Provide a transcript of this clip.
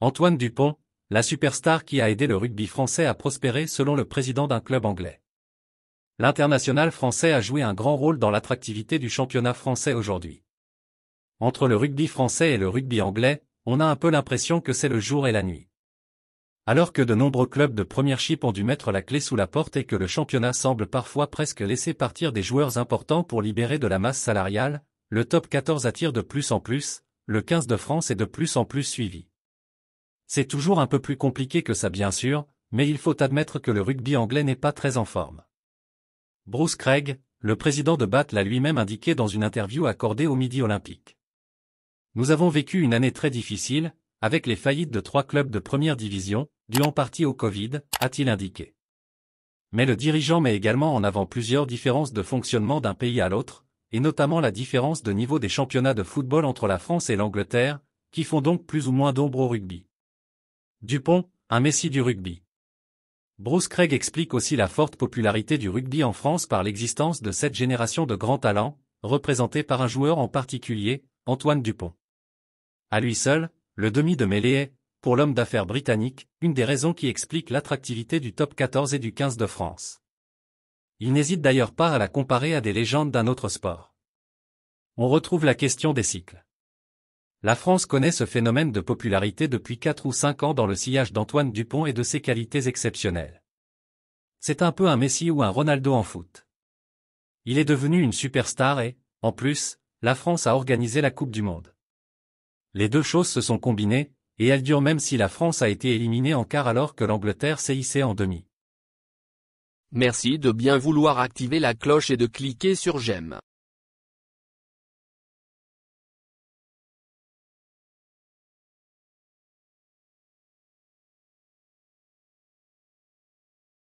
Antoine Dupont, la superstar qui a aidé le rugby français à prospérer selon le président d'un club anglais. L'international français a joué un grand rôle dans l'attractivité du championnat français aujourd'hui. Entre le rugby français et le rugby anglais, on a un peu l'impression que c'est le jour et la nuit. Alors que de nombreux clubs de Premiership ont dû mettre la clé sous la porte et que le championnat semble parfois presque laisser partir des joueurs importants pour libérer de la masse salariale, le top 14 attire de plus en plus, le 15 de France est de plus en plus suivi. C'est toujours un peu plus compliqué que ça bien sûr, mais il faut admettre que le rugby anglais n'est pas très en forme. Bruce Craig, le président de Bath l'a lui-même indiqué dans une interview accordée au Midi Olympique. Nous avons vécu une année très difficile, avec les faillites de 3 clubs de première division, dues en partie au Covid, a-t-il indiqué. Mais le dirigeant met également en avant plusieurs différences de fonctionnement d'un pays à l'autre, et notamment la différence de niveau des championnats de football entre la France et l'Angleterre, qui font donc plus ou moins d'ombre au rugby. Dupont, un messie du rugby. Bruce Craig explique aussi la forte popularité du rugby en France par l'existence de cette génération de grands talents, représentée par un joueur en particulier, Antoine Dupont. À lui seul, le demi de mêlée est, pour l'homme d'affaires britannique, une des raisons qui explique l'attractivité du top 14 et du 15 de France. Il n'hésite d'ailleurs pas à la comparer à des légendes d'un autre sport. On retrouve la question des cycles. La France connaît ce phénomène de popularité depuis 4 ou 5 ans dans le sillage d'Antoine Dupont et de ses qualités exceptionnelles. C'est un peu un Messi ou un Ronaldo en foot. Il est devenu une superstar et, en plus, la France a organisé la Coupe du Monde. Les deux choses se sont combinées, et elles durent même si la France a été éliminée en quart alors que l'Angleterre s'est hissée en demi. Merci de bien vouloir activer la cloche et de cliquer sur j'aime.